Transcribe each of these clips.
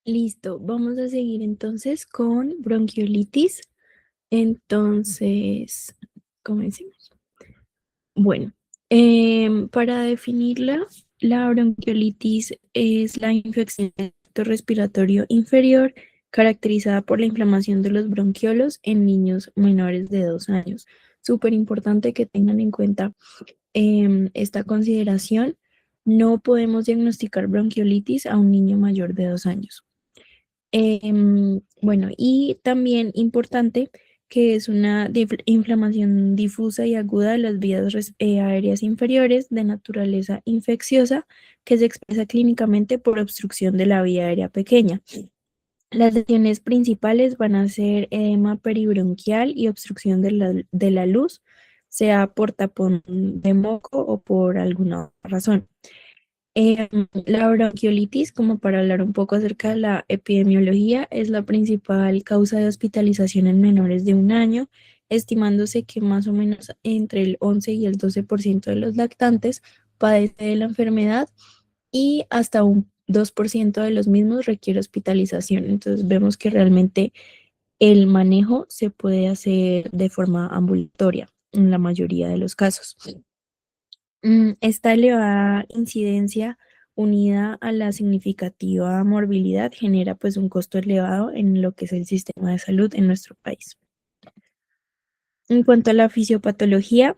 Listo, vamos a seguir entonces con bronquiolitis. Entonces, comencemos. Bueno, para definirla, la bronquiolitis es la infección del tracto respiratorio inferior caracterizada por la inflamación de los bronquiolos en niños menores de 2 años. Súper importante que tengan en cuenta esta consideración. No podemos diagnosticar bronquiolitis a un niño mayor de 2 años. Bueno, y también importante que es una inflamación difusa y aguda de las vías aéreas inferiores de naturaleza infecciosa que se expresa clínicamente por obstrucción de la vía aérea pequeña. Las lesiones principales van a ser edema peribronquial y obstrucción de la luz, sea por tapón de moco o por alguna razón. La bronquiolitis, como para hablar un poco acerca de la epidemiología, es la principal causa de hospitalización en menores de 1 año, estimándose que más o menos entre el 11 y el 12% de los lactantes padece de la enfermedad y hasta un 2% de los mismos requiere hospitalización. Entonces vemos que realmente el manejo se puede hacer de forma ambulatoria en la mayoría de los casos. Esta elevada incidencia unida a la significativa morbilidad genera pues un costo elevado en lo que es el sistema de salud en nuestro país. En cuanto a la fisiopatología,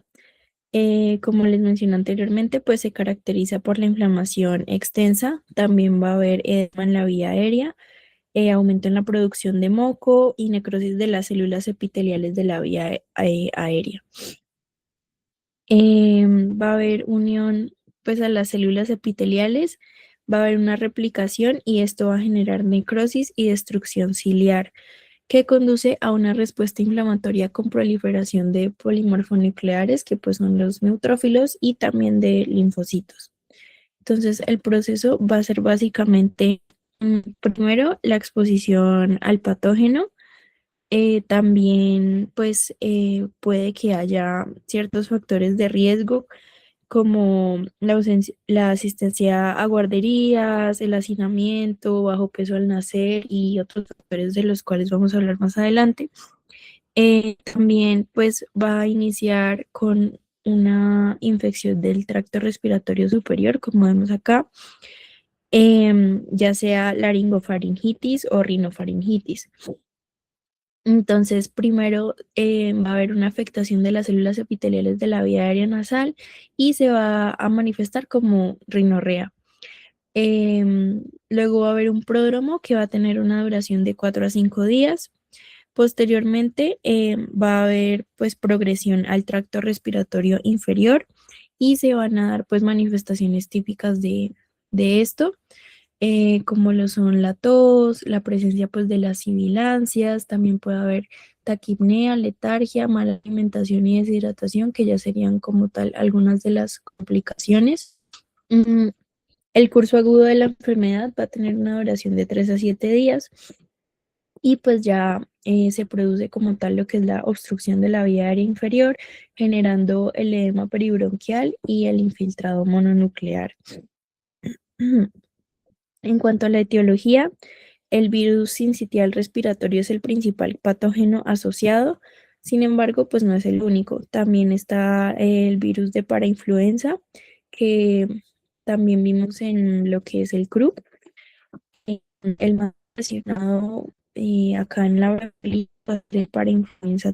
como les mencioné anteriormente, pues se caracteriza por la inflamación extensa, también va a haber edema en la vía aérea, aumento en la producción de moco y necrosis de las células epiteliales de la vía aérea. Va a haber unión pues a las células epiteliales, va a haber una replicación y esto va a generar necrosis y destrucción ciliar que conduce a una respuesta inflamatoria con proliferación de polimorfonucleares que pues son los neutrófilos y también de linfocitos. Entonces el proceso va a ser básicamente primero la exposición al patógeno. También pues puede que haya ciertos factores de riesgo como la asistencia a guarderías, el hacinamiento, bajo peso al nacer y otros factores de los cuales vamos a hablar más adelante. También pues va a iniciar con una infección del tracto respiratorio superior, como vemos acá, ya sea laringofaringitis o rinofaringitis. Entonces, primero va a haber una afectación de las células epiteliales de la vía aérea nasal y se va a manifestar como rinorrea. Luego va a haber un pródromo que va a tener una duración de 4 a 5 días. Posteriormente va a haber pues progresión al tracto respiratorio inferior y se van a dar pues manifestaciones típicas de esto, como lo son la tos, la presencia pues de las sibilancias, también puede haber taquipnea, letargia, mala alimentación y deshidratación, que ya serían como tal algunas de las complicaciones. Mm, el curso agudo de la enfermedad va a tener una duración de 3 a 7 días y pues ya se produce como tal lo que es la obstrucción de la vía aérea inferior, generando el edema peribronquial y el infiltrado mononuclear. En cuanto a la etiología, el virus sincitial respiratorio es el principal patógeno asociado. Sin embargo, pues no es el único. También está el virus de parainfluenza, que también vimos en lo que es el CRUP. El más relacionado acá en la de parainfluenza.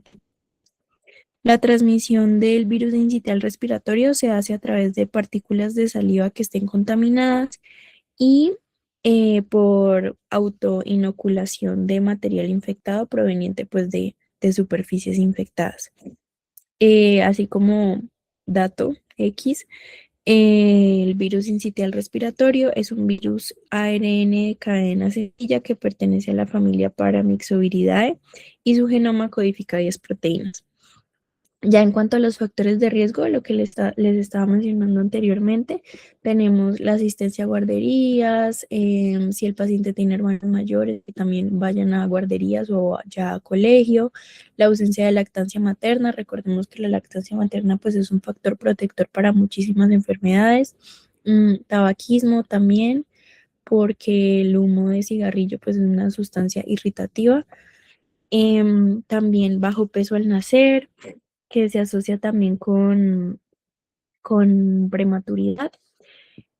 La transmisión del virus sincitial respiratorio se hace a través de partículas de saliva que estén contaminadas y por autoinoculación de material infectado proveniente pues de superficies infectadas. Así como dato X, el virus sincitial respiratorio es un virus ARN de cadena sencilla que pertenece a la familia Paramyxoviridae y su genoma codifica 10 proteínas. Ya en cuanto a los factores de riesgo, lo que les estaba mencionando anteriormente, tenemos la asistencia a guarderías, si el paciente tiene hermanos mayores, que también vayan a guarderías o ya a colegio, la ausencia de lactancia materna, recordemos que la lactancia materna pues es un factor protector para muchísimas enfermedades, tabaquismo también, porque el humo de cigarrillo pues es una sustancia irritativa. También bajo peso al nacer, que se asocia también con prematuridad.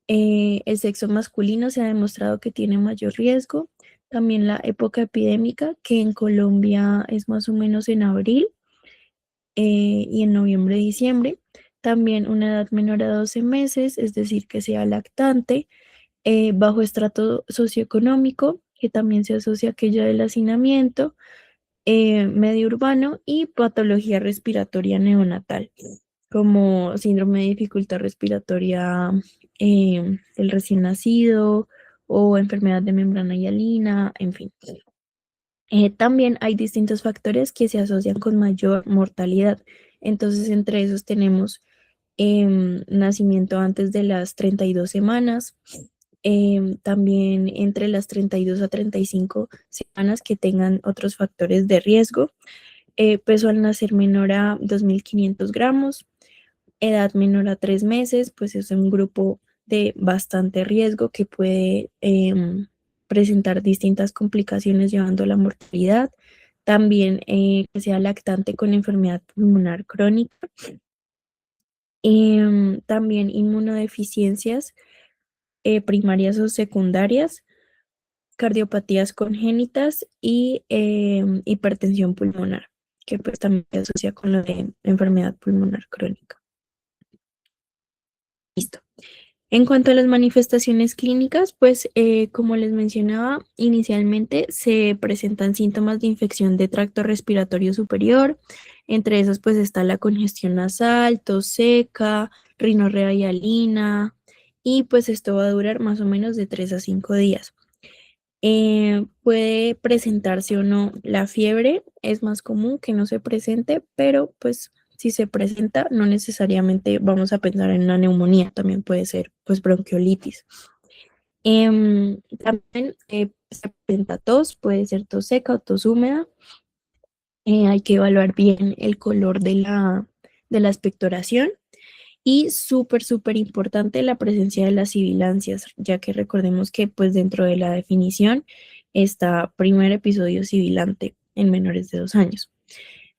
El sexo masculino se ha demostrado que tiene mayor riesgo. También la época epidémica, que en Colombia es más o menos en abril y en noviembre, diciembre. También una edad menor a 12 meses, es decir, que sea lactante. Bajo estrato socioeconómico, que también se asocia a aquello del hacinamiento. Medio urbano y patología respiratoria neonatal, como síndrome de dificultad respiratoria del recién nacido o enfermedad de membrana hialina, en fin. También hay distintos factores que se asocian con mayor mortalidad. Entonces, entre esos tenemos nacimiento antes de las 32 semanas, también entre las 32 a 35 semanas que tengan otros factores de riesgo, peso al nacer menor a 2.500 gramos, edad menor a 3 meses, pues es un grupo de bastante riesgo que puede presentar distintas complicaciones llevando a la mortalidad. También que sea lactante con enfermedad pulmonar crónica. También inmunodeficiencias primarias o secundarias, cardiopatías congénitas y hipertensión pulmonar, que pues también se asocia con lo de enfermedad pulmonar crónica. Listo. En cuanto a las manifestaciones clínicas, pues como les mencionaba, inicialmente se presentan síntomas de infección de tracto respiratorio superior. Entre esos pues está la congestión nasal, tos seca, rinorrea hialina, y pues esto va a durar más o menos de 3 a 5 días. Puede presentarse o no la fiebre, es más común que no se presente, pero pues si se presenta no necesariamente vamos a pensar en una neumonía, también puede ser pues bronquiolitis. También se presenta tos, puede ser tos seca o tos húmeda. Hay que evaluar bien el color de la expectoración. Y súper, súper importante la presencia de las sibilancias, ya que recordemos que pues dentro de la definición está primer episodio sibilante en menores de 2 años.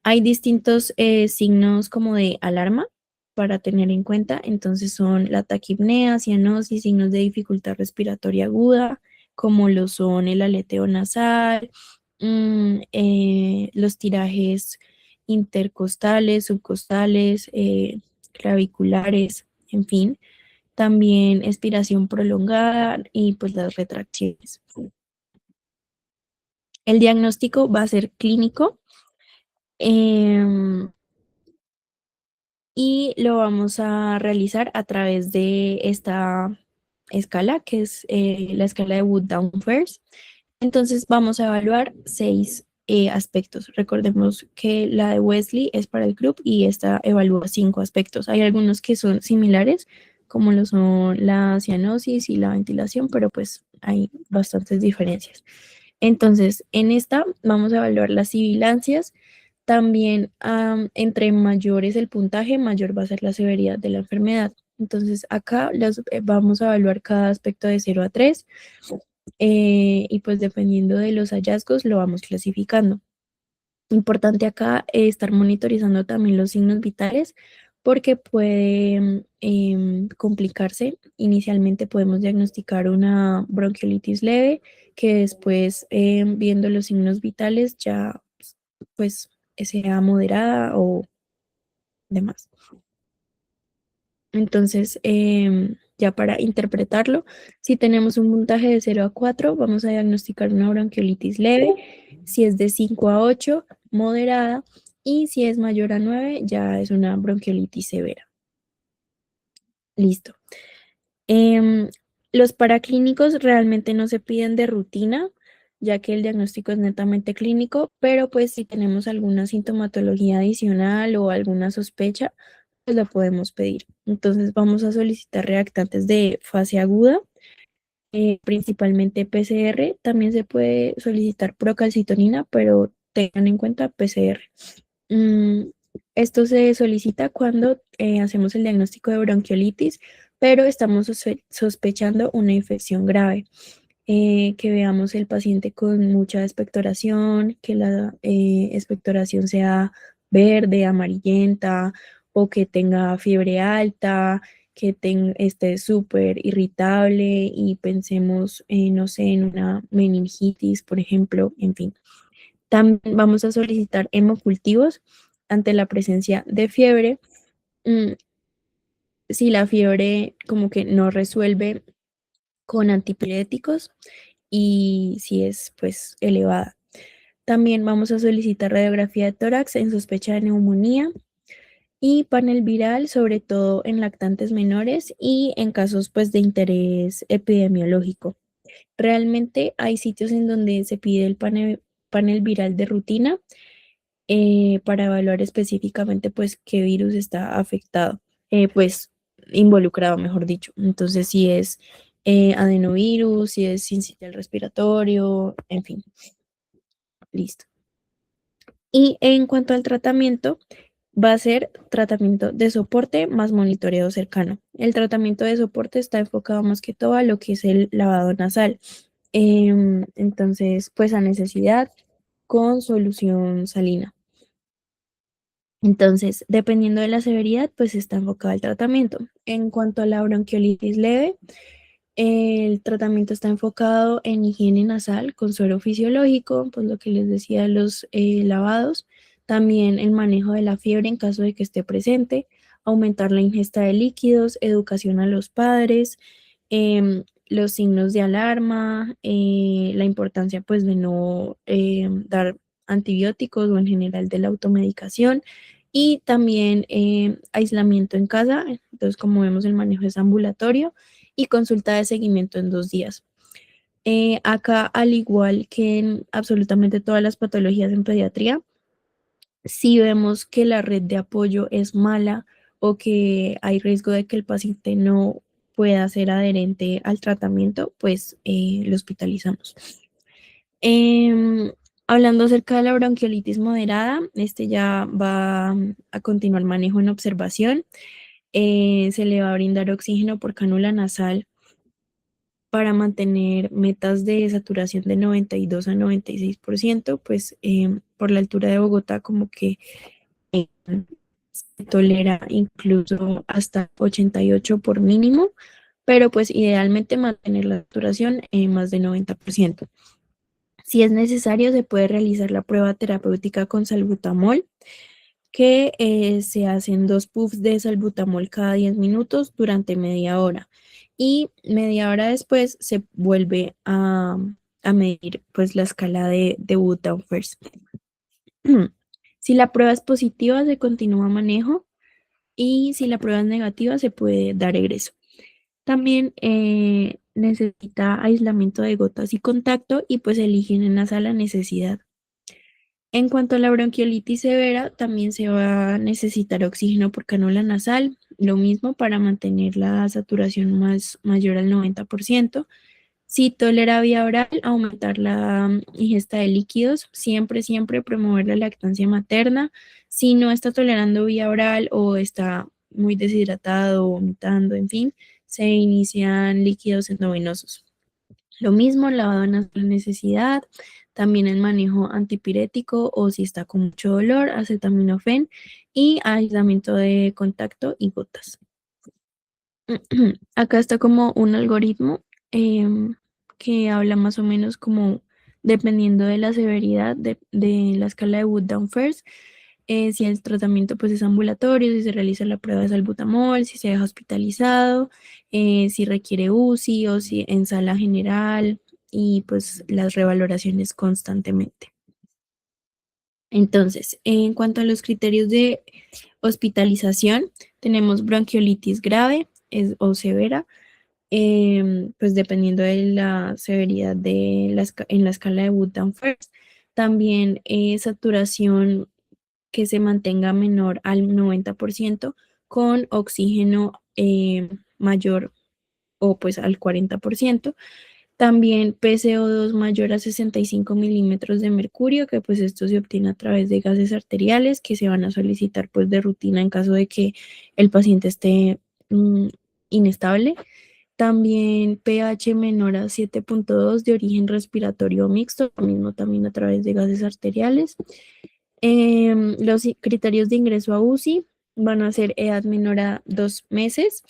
Hay distintos signos como de alarma para tener en cuenta, entonces son la taquipnea, cianosis, signos de dificultad respiratoria aguda, como lo son el aleteo nasal, los tirajes intercostales, subcostales, claviculares, en fin. También expiración prolongada y pues las retracciones. El diagnóstico va a ser clínico y lo vamos a realizar a través de esta escala, que es la escala de Wood-Down-First. Entonces vamos a evaluar 6 aspectos. Recordemos que la de Wesley es para el club y esta evalúa 5 aspectos. Hay algunos que son similares, como lo son la cianosis y la ventilación, pero pues hay bastantes diferencias. Entonces, en esta vamos a evaluar las sibilancias. También, entre mayor es el puntaje, mayor va a ser la severidad de la enfermedad. Entonces, acá vamos a evaluar cada aspecto de 0 a 3 y pues dependiendo de los hallazgos lo vamos clasificando. Importante acá estar monitorizando también los signos vitales porque puede complicarse. Inicialmente podemos diagnosticar una bronquiolitis leve que después viendo los signos vitales ya pues sea moderada o demás. Entonces, ya para interpretarlo, si tenemos un puntaje de 0 a 4, vamos a diagnosticar una bronquiolitis leve. Si es de 5 a 8, moderada. Y si es mayor a 9, ya es una bronquiolitis severa. Listo. Em, los paraclínicos realmente no se piden de rutina, ya que el diagnóstico es netamente clínico, pero pues si tenemos alguna sintomatología adicional o alguna sospecha, pues lo podemos pedir. Entonces vamos a solicitar reactantes de fase aguda, principalmente PCR. También se puede solicitar procalcitonina, pero tengan en cuenta PCR. Mm, Esto se solicita cuando hacemos el diagnóstico de bronquiolitis pero estamos sospechando una infección grave. Que veamos el paciente con mucha expectoración, que la expectoración sea verde, amarillenta, o que tenga fiebre alta, que esté súper irritable y pensemos, no sé, en una meningitis, por ejemplo, en fin. También vamos a solicitar hemocultivos ante la presencia de fiebre. Mm, si la fiebre como que no resuelve con antipiréticos y si es pues elevada. También vamos a solicitar radiografía de tórax en sospecha de neumonía y panel viral, sobre todo en lactantes menores y en casos pues de interés epidemiológico. Realmente hay sitios en donde se pide el panel viral de rutina para evaluar específicamente pues qué virus está afectado, pues involucrado, mejor dicho. Entonces, si es adenovirus, si es sincitial respiratorio, en fin, listo. Y en cuanto al tratamiento, va a ser tratamiento de soporte más monitoreo cercano. El tratamiento de soporte está enfocado más que todo a lo que es el lavado nasal. Entonces, pues a necesidad con solución salina. Entonces, dependiendo de la severidad, pues está enfocado el tratamiento. En cuanto a la bronquiolitis leve, el tratamiento está enfocado en higiene nasal con suero fisiológico, pues lo que les decía, los lavados, también el manejo de la fiebre en caso de que esté presente, aumentar la ingesta de líquidos, educación a los padres, los signos de alarma, la importancia pues de no dar antibióticos o en general de la automedicación y también aislamiento en casa. Entonces, como vemos, el manejo es ambulatorio y consulta de seguimiento en 2 días. Acá, al igual que en absolutamente todas las patologías en pediatría, si vemos que la red de apoyo es mala o que hay riesgo de que el paciente no pueda ser adherente al tratamiento, pues lo hospitalizamos. Em, Hablando acerca de la bronquiolitis moderada, este ya va a continuar manejo en observación. Se le va a brindar oxígeno por cánula nasal para mantener metas de saturación de 92 a 96%, pues por la altura de Bogotá como que eh, se tolera incluso hasta 88 por mínimo, pero pues idealmente mantener la saturación en más de 90%. Si es necesario, se puede realizar la prueba terapéutica con salbutamol, que se hacen 2 puffs de salbutamol cada 10 minutos durante media hora. Y media hora después se vuelve a medir pues la escala de Wood Down First. Si la prueba es positiva, se continúa manejo y si la prueba es negativa, se puede dar egreso. También necesita aislamiento de gotas y contacto y pues el higiene nasal a necesidad. En cuanto a la bronquiolitis severa, también se va a necesitar oxígeno por cánula nasal, lo mismo para mantener la saturación mayor al 90%. Si tolera vía oral, aumentar la ingesta de líquidos, siempre, siempre promover la lactancia materna. Si no está tolerando vía oral o está muy deshidratado, vomitando, en fin, se inician líquidos endovenosos. Lo mismo, lavado nasal necesidad, también el manejo antipirético o si está con mucho dolor, acetaminofén y aislamiento de contacto y gotas. Acá está como un algoritmo que habla más o menos como dependiendo de la severidad de la escala de Wood Down First, si el tratamiento pues es ambulatorio, si se realiza la prueba de salbutamol, si se deja hospitalizado, si requiere UCI o si en sala general y pues las revaloraciones constantemente. Entonces, en cuanto a los criterios de hospitalización, tenemos bronquiolitis grave o severa, pues dependiendo de la severidad en la escala de Wood Down First. También saturación que se mantenga menor al 90% con oxígeno mayor o pues al 40%. También PCO2 mayor a 65 milímetros de mercurio, que pues esto se obtiene a través de gases arteriales que se van a solicitar pues de rutina en caso de que el paciente esté inestable. También pH menor a 7,2 de origen respiratorio mixto, lo mismo también a través de gases arteriales. Los criterios de ingreso a UCI van a ser edad menor a 2 meses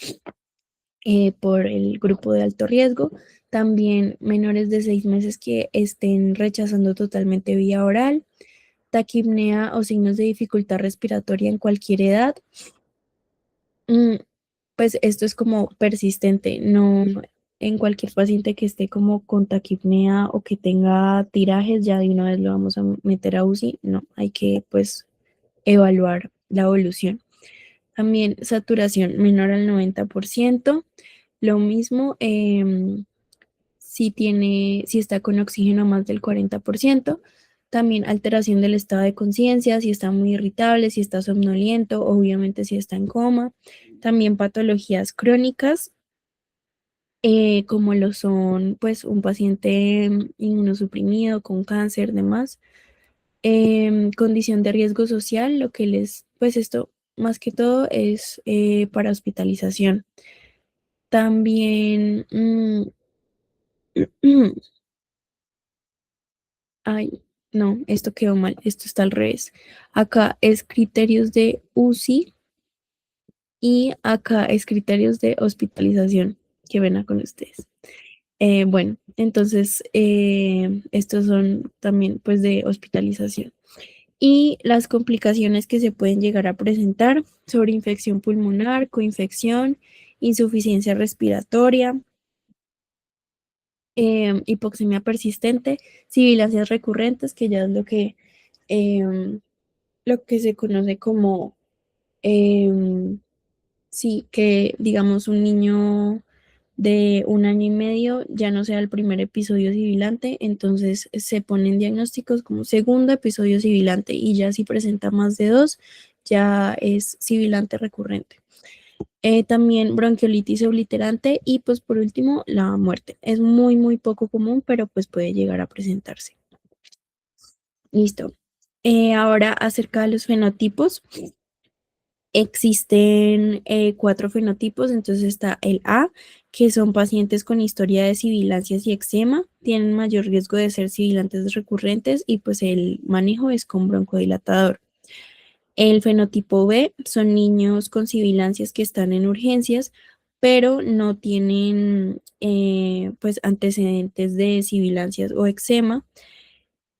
por el grupo de alto riesgo. También menores de 6 meses que estén rechazando totalmente vía oral. Taquipnea o signos de dificultad respiratoria en cualquier edad. Mm, Pues esto es como persistente, no en cualquier paciente que esté como con taquipnea o que tenga tirajes, ya de una vez lo vamos a meter a UCI, no, hay que pues evaluar la evolución. También saturación menor al 90%, lo mismo si está con oxígeno a más del 40%. También alteración del estado de conciencia, si está muy irritable, si está somnoliento, obviamente si está en coma. También patologías crónicas, como lo son pues un paciente inmunosuprimido con cáncer, demás. Condición de riesgo social, lo que pues esto más que todo es para hospitalización. También, ay, no, esto quedó mal, esto está al revés. Acá es criterios de UCI y acá es criterios de hospitalización. Qué pena con ustedes. Bueno, entonces estos son también pues de hospitalización. Y las complicaciones que se pueden llegar a presentar sobre infección pulmonar, coinfección, insuficiencia respiratoria, hipoxemia persistente, sibilancias recurrentes, que ya es lo que se conoce como, em, sí, que digamos un niño de 1 año y medio ya no sea el primer episodio sibilante, entonces se ponen diagnósticos como segundo episodio sibilante y ya si presenta más de dos, ya es sibilante recurrente. También bronquiolitis obliterante y pues por último la muerte. Es muy muy poco común, pero pues puede llegar a presentarse. Listo. Ahora acerca de los fenotipos. Existen 4 fenotipos, entonces está el A, que son pacientes con historia de sibilancias y eczema, tienen mayor riesgo de ser sibilantes recurrentes y pues el manejo es con broncodilatador. El fenotipo B son niños con sibilancias que están en urgencias, pero no tienen pues antecedentes de sibilancias o eczema.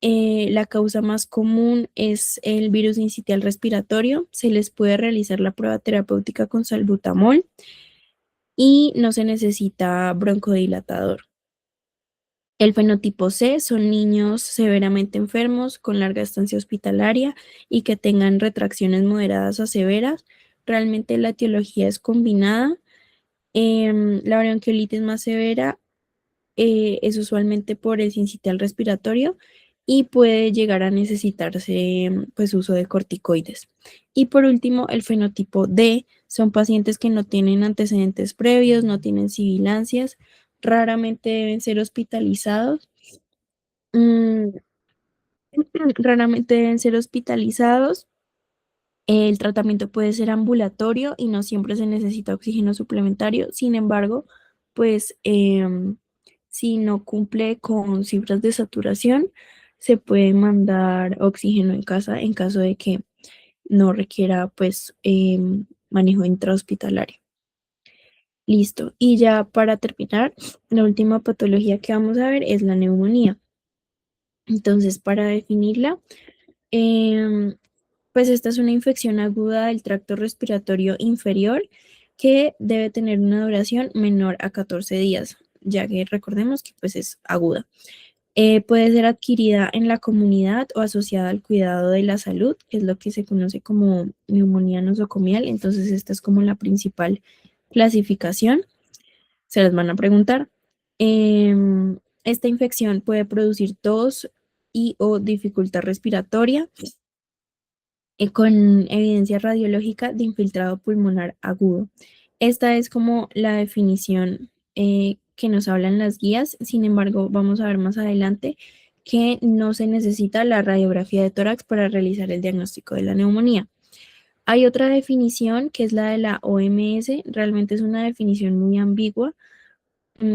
La causa más común es el virus sincitial respiratorio. Se les puede realizar la prueba terapéutica con salbutamol y no se necesita broncodilatador. El fenotipo C son niños severamente enfermos con larga estancia hospitalaria y que tengan retracciones moderadas a severas. Realmente la etiología es combinada. La bronquiolitis más severa es usualmente por el sincitial respiratorio y puede llegar a necesitarse pues uso de corticoides. Y por último, el fenotipo D son pacientes que no tienen antecedentes previos, no tienen sibilancias, raramente deben ser hospitalizados. Mm, Raramente deben ser hospitalizados. El tratamiento puede ser ambulatorio y no siempre se necesita oxígeno suplementario. Sin embargo, pues si no cumple con cifras de saturación, se puede mandar oxígeno en casa en caso de que no requiera pues manejo intrahospitalario. Listo. Y ya para terminar, la última patología que vamos a ver es la neumonía. Entonces, para definirla, em, pues esta es una infección aguda del tracto respiratorio inferior que debe tener una duración menor a 14 días, ya que recordemos que pues es aguda. Puede ser adquirida en la comunidad o asociada al cuidado de la salud, que es lo que se conoce como neumonía nosocomial. Entonces esta es como la principal clasificación. Se las van a preguntar. Esta infección puede producir tos y o dificultad respiratoria con evidencia radiológica de infiltrado pulmonar agudo. Esta es como la definición que nos hablan las guías. Sin embargo, vamos a ver más adelante que no se necesita la radiografía de tórax para realizar el diagnóstico de la neumonía. Hay otra definición que es la de la OMS, realmente es una definición muy ambigua,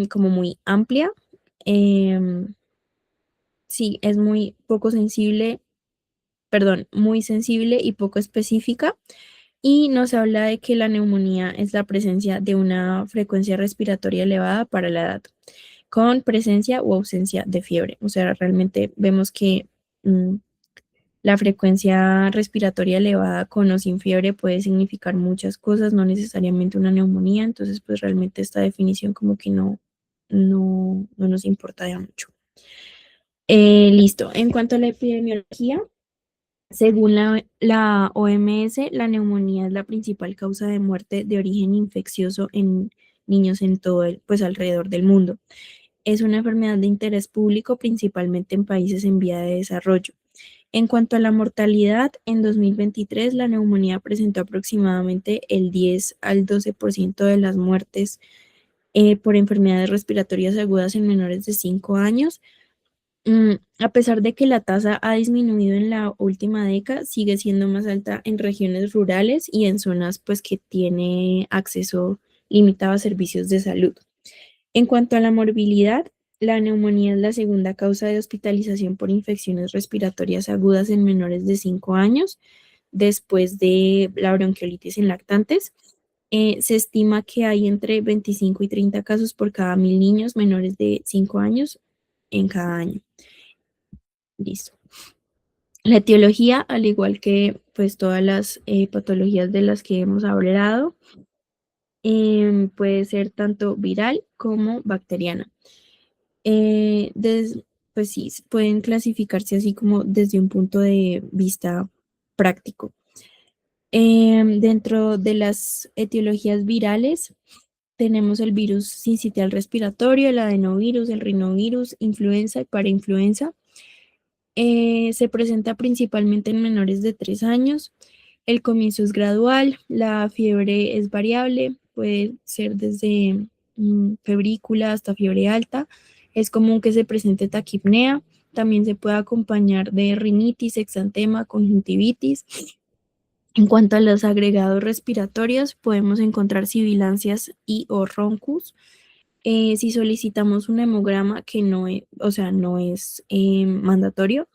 como muy amplia. Em, sí, es muy poco sensible, perdón, muy sensible y poco específica. Y nos habla de que la neumonía es la presencia de una frecuencia respiratoria elevada para la edad, con presencia o ausencia de fiebre. O sea, realmente vemos que mm, la frecuencia respiratoria elevada con o sin fiebre puede significar muchas cosas, no necesariamente una neumonía. Entonces, pues realmente esta definición como que no nos importa de mucho. Listo. En cuanto a la epidemiología, según la OMS, la neumonía es la principal causa de muerte de origen infeccioso en niños en todo pues alrededor del mundo. Es una enfermedad de interés público, principalmente en países en vía de desarrollo. En cuanto a la mortalidad, en 2023 la neumonía presentó aproximadamente el 10 al 12% de las muertes por enfermedades respiratorias agudas en menores de 5 años. A pesar de que la tasa ha disminuido en la última década, sigue siendo más alta en regiones rurales y en zonas pues que tiene acceso limitado a servicios de salud. En cuanto a la morbilidad, la neumonía es la segunda causa de hospitalización por infecciones respiratorias agudas en menores de 5 años, después de la bronquiolitis en lactantes. Se estima que hay entre 25 y 30 casos por cada 1.000 niños menores de 5 años en cada año. Listo. La etiología, al igual que pues todas las patologías de las que hemos hablado, puede ser tanto viral como bacteriana. Pues sí, pueden clasificarse así como desde un punto de vista práctico. Dentro de las etiologías virales tenemos el virus sincitial respiratorio, el adenovirus, el rinovirus, influenza y parainfluenza. Se presenta principalmente en menores de 3 años. El comienzo es gradual, la fiebre es variable, puede ser desde febrícula hasta fiebre alta. Es común que se presente taquipnea, también se puede acompañar de rinitis, exantema, conjuntivitis. En cuanto a los agregados respiratorios, podemos encontrar sibilancias y o roncus. Si solicitamos un hemograma, que no es, o sea, no es mandatorio,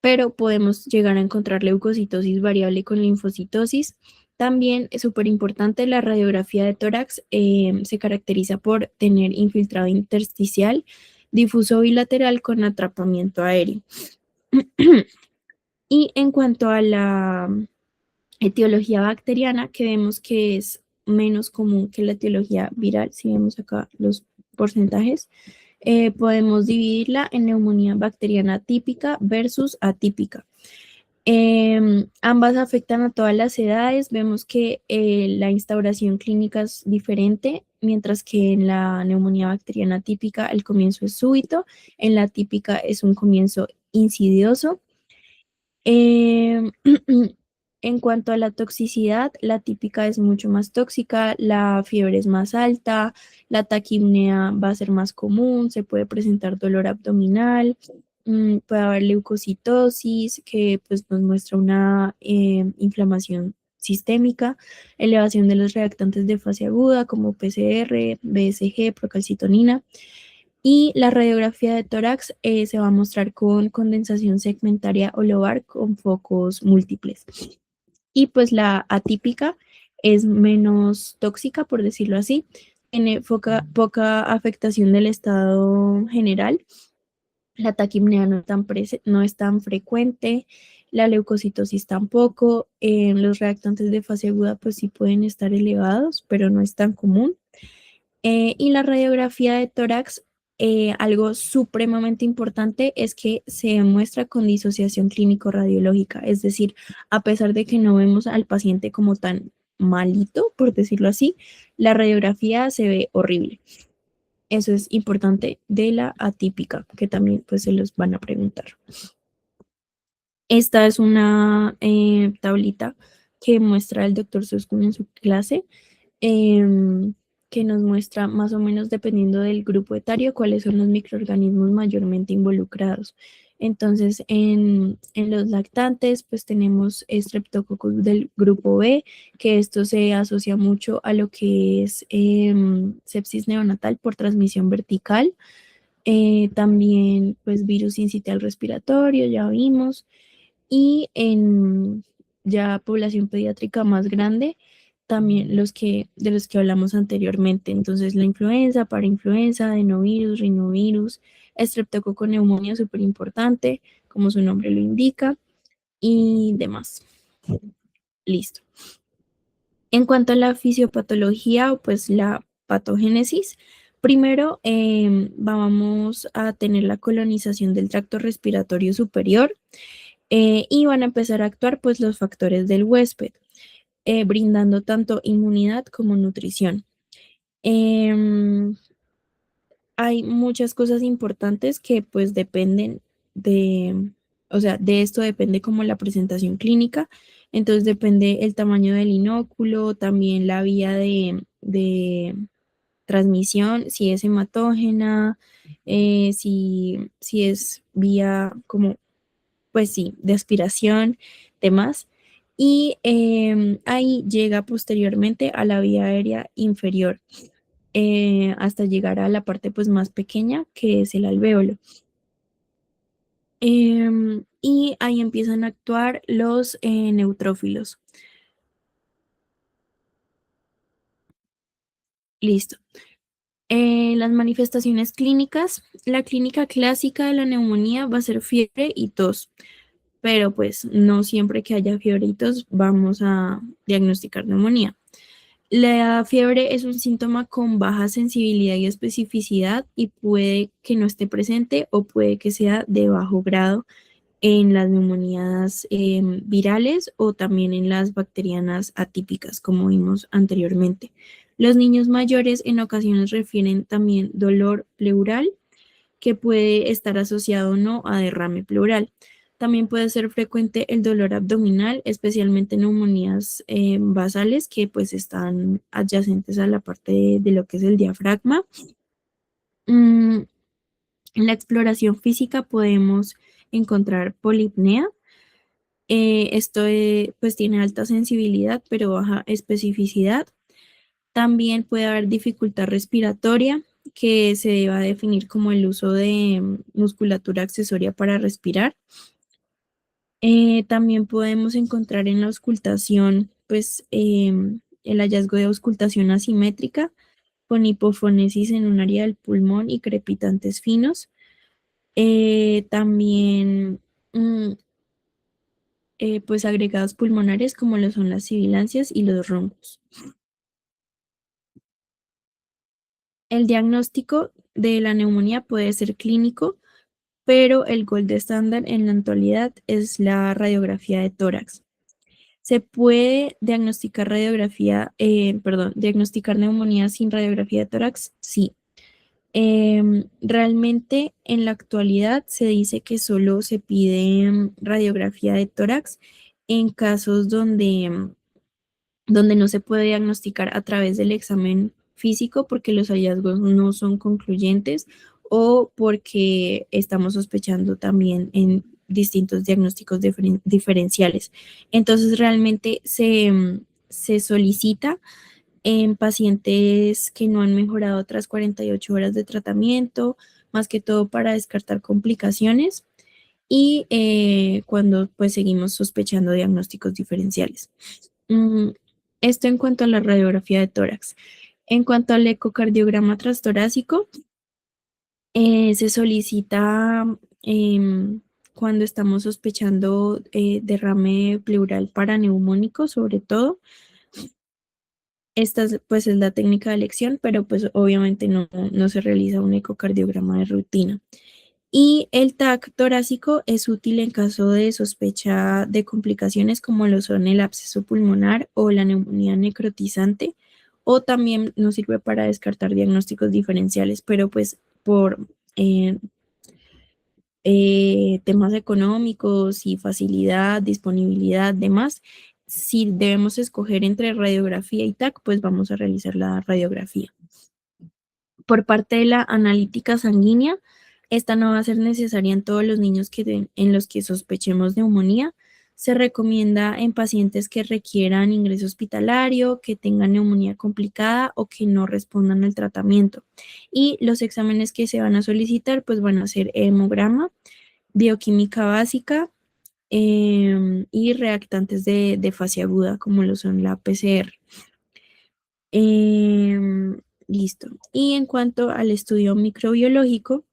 pero podemos llegar a encontrar leucocitosis variable con linfocitosis. También es súper importante, la radiografía de tórax se caracteriza por tener infiltrado intersticial, difuso bilateral con atrapamiento aéreo. Y en cuanto a la etiología bacteriana, que vemos que es menos común que la etiología viral, si vemos acá los porcentajes, podemos dividirla en neumonía bacteriana típica versus atípica. Ambas afectan a todas las edades. Vemos que la instauración clínica es diferente, mientras que en la neumonía bacteriana típica el comienzo es súbito, en la típica es un comienzo insidioso. Em, en cuanto a la toxicidad, la típica es mucho más tóxica, la fiebre es más alta, la taquipnea va a ser más común, se puede presentar dolor abdominal, puede haber leucocitosis, que pues nos muestra una inflamación sistémica, elevación de los reactantes de fase aguda como PCR, BSG, procalcitonina. Y la radiografía de tórax se va a mostrar con condensación segmentaria o lobar con focos múltiples. Y pues la atípica es menos tóxica, por decirlo así, tiene poca afectación del estado general, la taquipnea no es tan frecuente, la leucocitosis tampoco, los reactantes de fase aguda pues sí pueden estar elevados, pero no es tan común. Y la radiografía de tórax, algo supremamente importante es que se muestra con disociación clínico-radiológica, es decir, a pesar de que no vemos al paciente como tan malito, por decirlo así, la radiografía se ve horrible. Eso es importante de la atípica, que también pues se los van a preguntar. Esta es una tablita que muestra el doctor Suskun en su clase, em, que nos muestra más o menos, dependiendo del grupo etario, cuáles son los microorganismos mayormente involucrados. Entonces, en los lactantes, pues tenemos Streptococcus del grupo B, que esto se asocia mucho a lo que es sepsis neonatal por transmisión vertical. También, pues, virus sincitial respiratorio, ya vimos. Y en ya población pediátrica más grande, también de los que hablamos anteriormente. Entonces, la influenza, parainfluenza, adenovirus, rinovirus, estreptococo neumonía, súper importante, como su nombre lo indica, y demás. Listo. En cuanto a la fisiopatología, o pues la patogénesis, primero vamos a tener la colonización del tracto respiratorio superior y van a empezar a actuar pues los factores del huésped, brindando tanto inmunidad como nutrición. Em, Hay muchas cosas importantes que pues dependen de, o sea, de esto depende como la presentación clínica, entonces depende el tamaño del inóculo, también la vía de transmisión, si es hematógena, si es vía como, pues sí, de aspiración, demás. Y ahí llega posteriormente a la vía aérea inferior hasta llegar a la parte pues más pequeña que es el alvéolo. Y ahí empiezan a actuar los neutrófilos. Listo. Las manifestaciones clínicas. La clínica clásica de la neumonía va a ser fiebre y tos, pero pues no siempre que haya fiebre y tos vamos a diagnosticar neumonía. La fiebre es un síntoma con baja sensibilidad y especificidad y puede que no esté presente o puede que sea de bajo grado en las neumonías virales o también en las bacterianas atípicas, como vimos anteriormente. Los niños mayores en ocasiones refieren también dolor pleural que puede estar asociado o no a derrame pleural. También puede ser frecuente el dolor abdominal, especialmente en neumonías basales que pues están adyacentes a la parte de lo que es el diafragma. Mm, en la exploración física podemos encontrar polipnea. Esto pues tiene alta sensibilidad pero baja especificidad. También puede haber dificultad respiratoria que se va a definir como el uso de musculatura accesoria para respirar. También podemos encontrar en la auscultación, pues, el hallazgo de auscultación asimétrica con hipofonesis en un área del pulmón y crepitantes finos. También, mm, pues, agregados pulmonares como lo son las sibilancias y los roncos. El diagnóstico de la neumonía puede ser clínico, pero el gold estándar en la actualidad es la radiografía de tórax. ¿Se puede diagnosticar diagnosticar neumonía sin radiografía de tórax? Sí. Realmente en la actualidad se dice que solo se pide radiografía de tórax en casos donde no se puede diagnosticar a través del examen físico porque los hallazgos no son concluyentes o porque estamos sospechando también en distintos diagnósticos diferenciales. Entonces, realmente se solicita en pacientes que no han mejorado tras 48 horas de tratamiento, más que todo para descartar complicaciones y cuando pues seguimos sospechando diagnósticos diferenciales. Mm, Esto en cuanto a la radiografía de tórax. En cuanto al ecocardiograma transtorácico, se solicita cuando estamos sospechando derrame pleural paraneumónico, sobre todo. Esta pues es la técnica de elección, pero pues obviamente no se realiza un ecocardiograma de rutina. Y el TAC torácico es útil en caso de sospecha de complicaciones como lo son el absceso pulmonar o la neumonía necrotizante, o también nos sirve para descartar diagnósticos diferenciales, pero pues por eh, temas económicos y facilidad, disponibilidad, demás, si debemos escoger entre radiografía y TAC, pues vamos a realizar la radiografía. Por parte de la analítica sanguínea, Esta no va a ser necesaria en todos los niños en los que sospechemos neumonía. Se recomienda en pacientes que requieran ingreso hospitalario, que tengan neumonía complicada o que no respondan al tratamiento. Y los exámenes que se van a solicitar pues van a ser hemograma, bioquímica básica, y reactantes de fase aguda, como lo son la PCR. Listo. Y en cuanto al estudio microbiológico,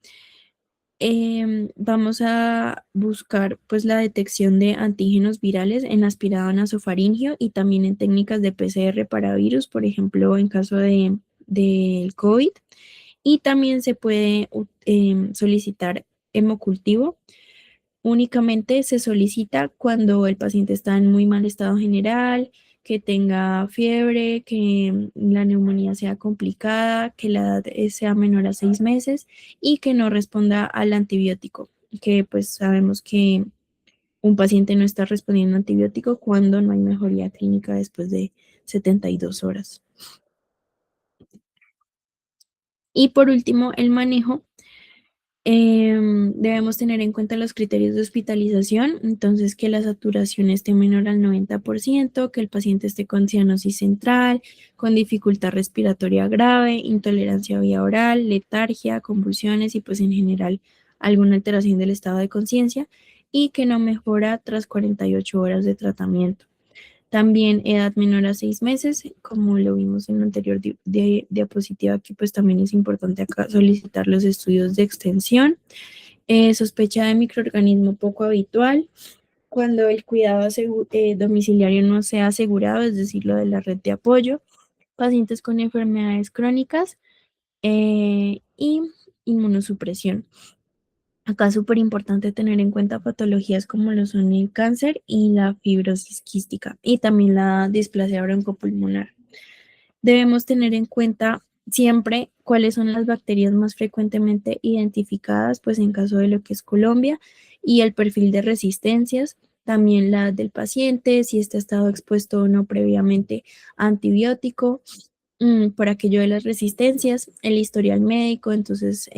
vamos a buscar pues la detección de antígenos virales en aspirado nasofaringeo y también en técnicas de PCR para virus, por ejemplo, en caso del COVID. Y también se puede solicitar hemocultivo. Únicamente se solicita cuando el paciente está en muy mal estado general, que tenga fiebre, que la neumonía sea complicada, que la edad sea menor a 6 meses y que no responda al antibiótico, que pues sabemos que un paciente no está respondiendo a antibiótico cuando no hay mejoría clínica después de 72 horas. Y por último, el manejo. Debemos tener en cuenta los criterios de hospitalización, entonces que la saturación esté menor al 90%, que el paciente esté con cianosis central, con dificultad respiratoria grave, intolerancia vía oral, letargia, convulsiones y pues en general alguna alteración del estado de conciencia y que no mejora tras 48 horas de tratamiento. También edad menor a 6 meses, como lo vimos en la anterior diapositiva, que pues también es importante acá solicitar los estudios de extensión. Sospecha de microorganismo poco habitual, cuando el cuidado domiciliario no sea asegurado, es decir, lo de la red de apoyo, pacientes con enfermedades crónicas y inmunosupresión. Acá es súper importante tener en cuenta patologías como lo son el cáncer y la fibrosis quística y también la displasia broncopulmonar. Debemos tener en cuenta siempre cuáles son las bacterias más frecuentemente identificadas, pues en caso de lo que es Colombia, y el perfil de resistencias, también la del paciente, si este ha estado expuesto o no previamente a antibiótico, por aquello de las resistencias, el historial médico, entonces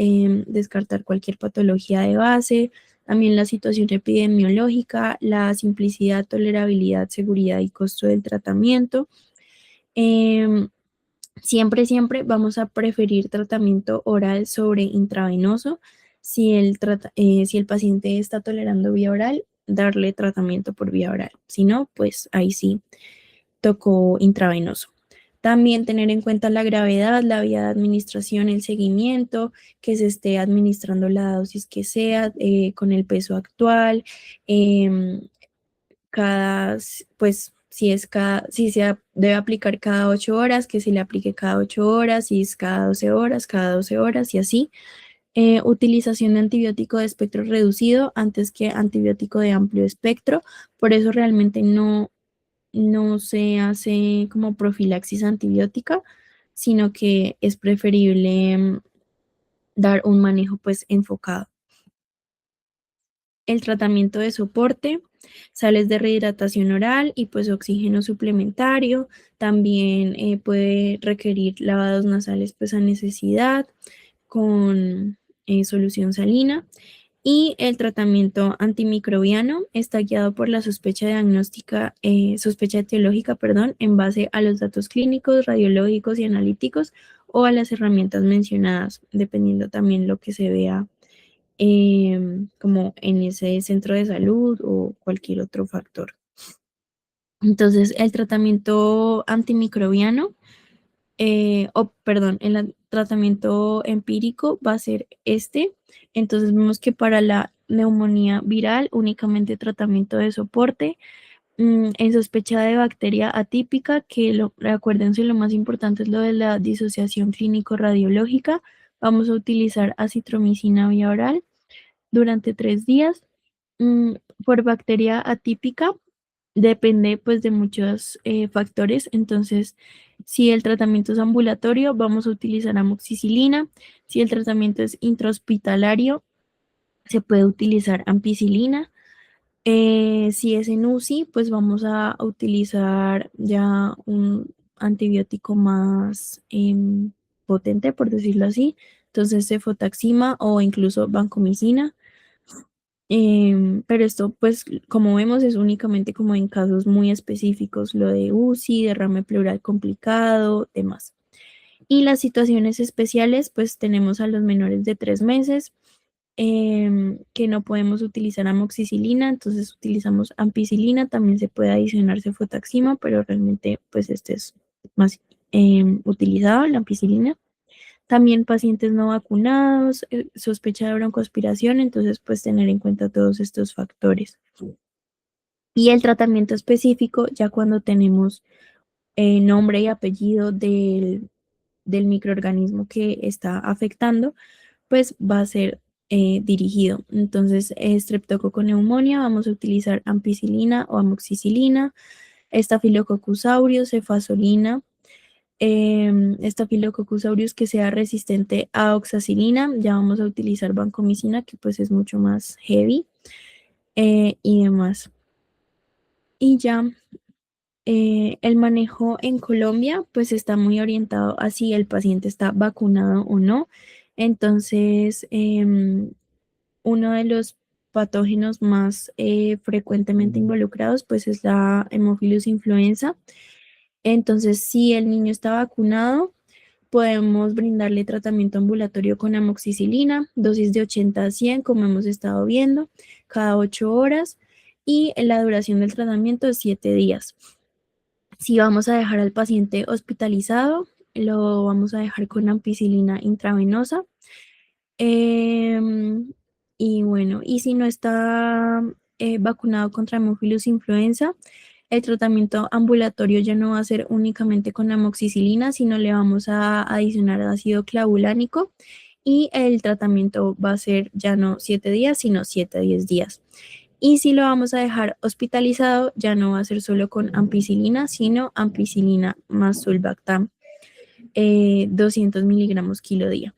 descartar cualquier patología de base, también la situación epidemiológica, la simplicidad, tolerabilidad, seguridad y costo del tratamiento. Em, siempre vamos a preferir tratamiento oral sobre intravenoso. Si el paciente está tolerando vía oral, darle tratamiento por vía oral. Si no, pues ahí sí tocó intravenoso. También tener en cuenta la gravedad, la vía de administración, el seguimiento, que se esté administrando la dosis que sea, con el peso actual, em, pues si se debe aplicar cada 8 horas, que se le aplique cada 8 horas, si es cada 12 horas y así. Utilización de antibiótico de espectro reducido antes que antibiótico de amplio espectro, por eso realmente no se hace como profilaxis antibiótica, sino que es preferible dar un manejo pues enfocado. El tratamiento de soporte, sales de rehidratación oral y pues oxígeno suplementario. También puede requerir lavados nasales pues a necesidad con solución salina. Y el tratamiento antimicrobiano está guiado por la sospecha etiológica, perdón, en base a los datos clínicos, radiológicos y analíticos o a las herramientas mencionadas, dependiendo también lo que se vea como en ese centro de salud o cualquier otro factor. Entonces, el tratamiento antimicrobiano, perdón, el tratamiento empírico va a ser este. Entonces, vemos que para la neumonía viral, únicamente tratamiento de soporte. En sospecha de bacteria atípica, acuérdense, lo más importante es lo de la disociación clínico-radiológica. Vamos a utilizar acitromicina vía oral durante 3 días. Mm, por bacteria atípica depende pues de muchos factores, entonces si el tratamiento es ambulatorio vamos a utilizar amoxicilina, si el tratamiento es intrahospitalario se puede utilizar ampicilina, si es en UCI pues vamos a utilizar ya un antibiótico más potente, por decirlo así, entonces cefotaxima o incluso vancomicina. Pero esto, pues, como vemos, es únicamente como en casos muy específicos, lo de UCI, derrame pleural complicado, demás. Y las situaciones especiales, pues tenemos a los menores de 3 meses, que no podemos utilizar amoxicilina, entonces utilizamos ampicilina, también se puede adicionar cefotaxima, pero realmente pues este es más utilizado, la ampicilina. También pacientes no vacunados, sospecha de broncoaspiración, entonces pues tener en cuenta todos estos factores. Y el tratamiento específico, ya cuando tenemos nombre y apellido del microorganismo que está afectando, pues va a ser dirigido. Entonces, Streptococcus pneumoniae, vamos a utilizar ampicilina o amoxicilina, Staphylococcus aureus, cefazolina, Staphylococcus aureus que sea resistente a oxacilina, ya vamos a utilizar vancomicina, que pues es mucho más heavy, y demás. Y ya el manejo en Colombia pues está muy orientado a si el paciente está vacunado o no. Entonces, uno de los patógenos más frecuentemente involucrados pues es la Haemophilus influenza. Entonces, si el niño está vacunado, podemos brindarle tratamiento ambulatorio con amoxicilina, dosis de 80 a 100, como hemos estado viendo, cada 8 horas, y la duración del tratamiento es 7 días. Si vamos a dejar al paciente hospitalizado, lo vamos a dejar con ampicilina intravenosa. Em, y bueno, y si no está vacunado contra Haemophilus influenza, el tratamiento ambulatorio ya no va a ser únicamente con amoxicilina, sino le vamos a adicionar ácido clavulánico y el tratamiento va a ser ya no 7 días, sino 7 a 10 días. Y si lo vamos a dejar hospitalizado, ya no va a ser solo con ampicilina, sino ampicilina más sulbactam, 200 miligramos kilo día.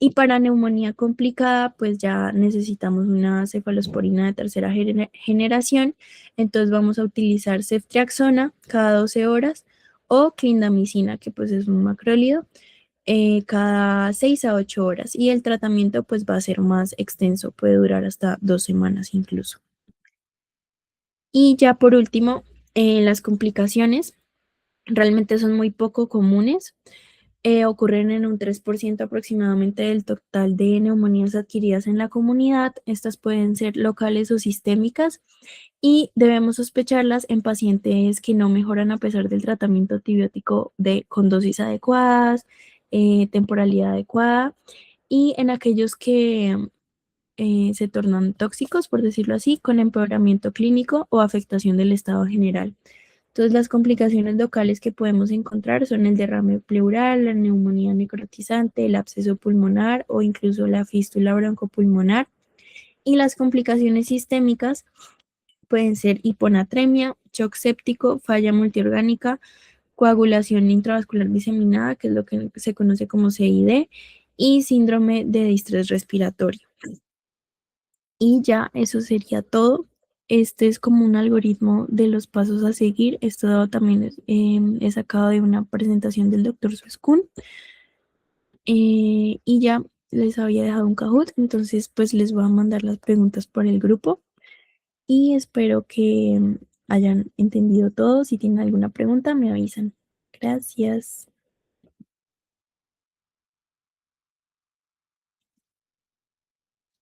Y para neumonía complicada, pues ya necesitamos una cefalosporina de tercera generación. Entonces vamos a utilizar ceftriaxona cada 12 horas o clindamicina, que pues es un macrólido, cada 6 a 8 horas. Y el tratamiento pues va a ser más extenso, puede durar hasta 2 semanas incluso. Y ya por último, las complicaciones realmente son muy poco comunes. Ocurren en un 3% aproximadamente del total de neumonías adquiridas en la comunidad. Estas pueden ser locales o sistémicas y debemos sospecharlas en pacientes que no mejoran a pesar del tratamiento antibiótico con dosis adecuadas, temporalidad adecuada, y en aquellos que se tornan tóxicos, por decirlo así, con empeoramiento clínico o afectación del estado general. Entonces, las complicaciones locales que podemos encontrar son el derrame pleural, la neumonía necrotizante, el absceso pulmonar o incluso la fístula broncopulmonar. Y las complicaciones sistémicas pueden ser hiponatremia, shock séptico, falla multiorgánica, coagulación intravascular diseminada, que es lo que se conoce como CID, y síndrome de distrés respiratorio. Y ya eso sería todo. Este es como un algoritmo de los pasos a seguir. Esto también es sacado de una presentación del doctor Suskun. Y ya les había dejado un Kahoot, entonces pues les voy a mandar las preguntas por el grupo y espero que hayan entendido todo. Si tienen alguna pregunta, me avisan. Gracias.